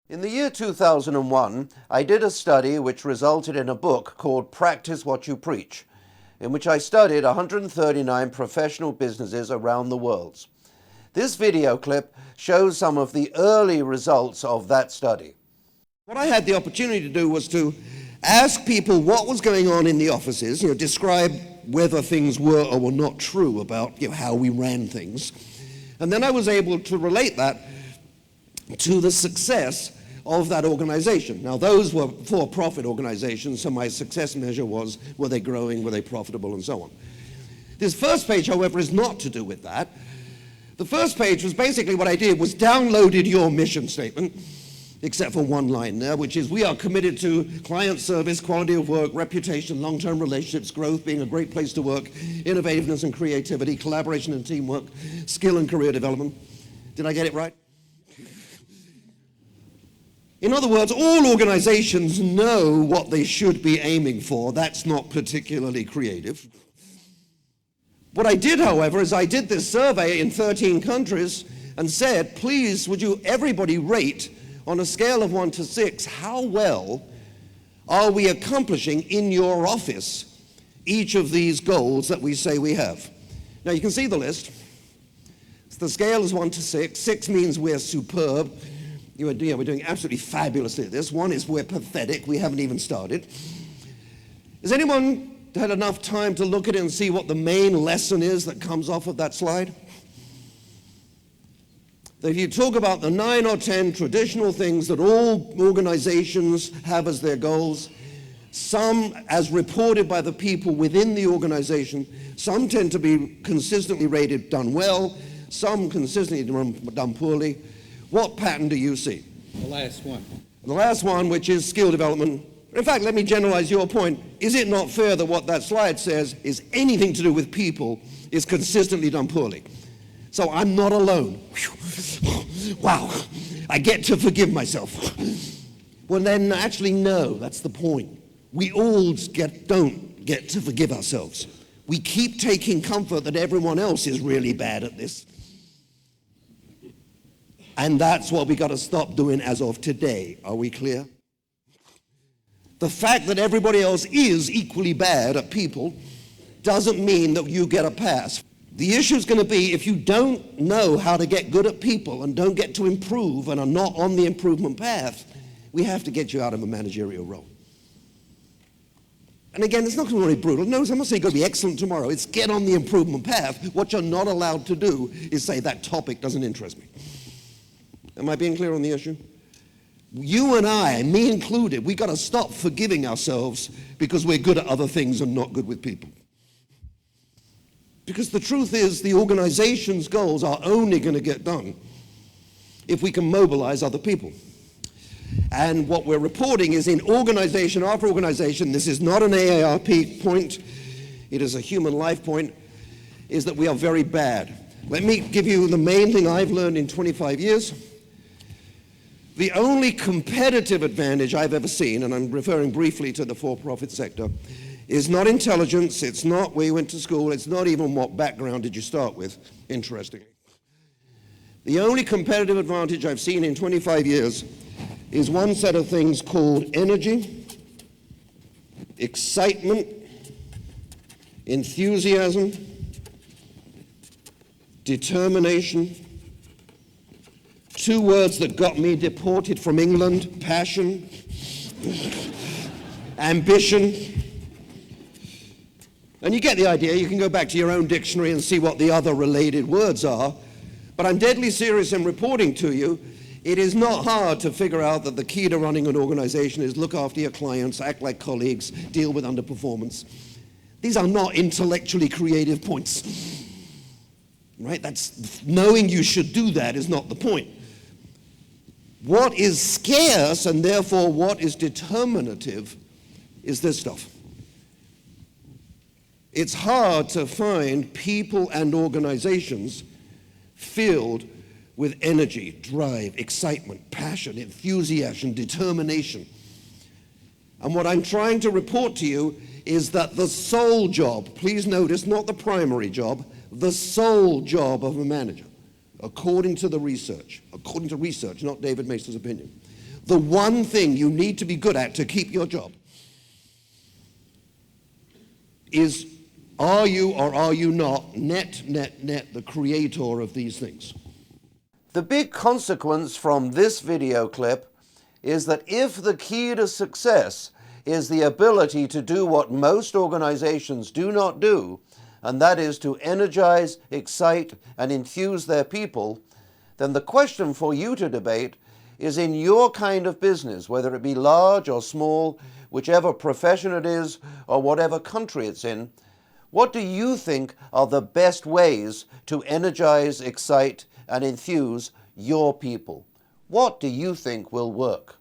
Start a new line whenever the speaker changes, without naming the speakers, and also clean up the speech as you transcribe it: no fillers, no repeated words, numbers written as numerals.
In the year 2001, I did a study which resulted in a book called Practice What You Preach, in which I studied 139 professional businesses around the world. This video clip shows some of the early results of that study. What I had the opportunity to do was to ask people what was going on in the offices, describe whether things were or were not true about how we ran things. And then I was able to relate that to the success of that organization. Now, those were for-profit organizations, so my success measure was, were they growing, were they profitable, and so on. This first page, however, is not to do with that. The first page was basically what I did was downloaded your mission statement, except for one line there, which is we are committed to client service, quality of work, reputation, long-term relationships, growth, being a great place to work, innovativeness and creativity, collaboration and teamwork, skill and career development. Did I get it right? In other words, all organizations know what they should be aiming for. That's not particularly creative. What I did, however, is I did this survey in 13 countries and said, please, would you everybody rate on a scale of 1 to 6, how well are we accomplishing in your office each of these goals that we say we have? Now, you can see the list. The scale is 1 to 6. 6 means we're superb. We're doing absolutely fabulously at this. 1 is we're pathetic. We haven't even started. Has anyone had enough time to look at it and see what the main lesson is that comes off of that slide? That if you talk about the 9 or 10 traditional things that all organizations have as their goals, some, as reported by the people within the organization, some tend to be consistently rated done well, some consistently done poorly. What pattern do you see?
The last one.
The last one, which is skill development. In fact, let me generalize your point. Is it not fair that what that slide says is anything to do with people is consistently done poorly? So I'm not alone. Wow, I get to forgive myself. Well, then actually, no, that's the point. We all don't get to forgive ourselves. We keep taking comfort that everyone else is really bad at this. And that's what we got to stop doing as of today. Are we clear? The fact that everybody else is equally bad at people doesn't mean that you get a pass. The issue is going to be if you don't know how to get good at people and don't get to improve and are not on the improvement path, we have to get you out of a managerial role. And again, it's not going to be brutal. No, I'm not saying you're going to be excellent tomorrow. It's get on the improvement path. What you're not allowed to do is say that topic doesn't interest me. Am I being clear on the issue? You and I, me included, we got to stop forgiving ourselves because we're good at other things and not good with people. Because the truth is, the organization's goals are only going to get done if we can mobilize other people. And what we're reporting is in organization after organization, this is not an AARP point, it is a human life point, is that we are very bad. Let me give you the main thing I've learned in 25 years. The only competitive advantage I've ever seen, and I'm referring briefly to the for-profit sector, is not intelligence, it's not where you went to school, it's not even what background did you start with, interestingly. The only competitive advantage I've seen in 25 years is one set of things called energy, excitement, enthusiasm, determination. 2 words that got me deported from England: passion, ambition. And you get the idea. You can go back to your own dictionary and see what the other related words are. But I'm deadly serious in reporting to you. It is not hard to figure out that the key to running an organization is look after your clients, act like colleagues, deal with underperformance. These are not intellectually creative points. Right? That's knowing you should do that is not the point. What is scarce, and therefore what is determinative, is this stuff. It's hard to find people and organizations filled with energy, drive, excitement, passion, enthusiasm, determination. And what I'm trying to report to you is that the sole job, please notice, not the primary job, the sole job of a manager, according to research, not David Maister's opinion, the one thing you need to be good at to keep your job is, are you or are you not net the creator of these things? The big consequence from this video clip is that if the key to success is the ability to do what most organizations do not do, and that is to energize, excite, and enthuse their people, then the question for you to debate is, in your kind of business, whether it be large or small, whichever profession it is, or whatever country it's in, what do you think are the best ways to energize, excite, and enthuse your people? What do you think will work?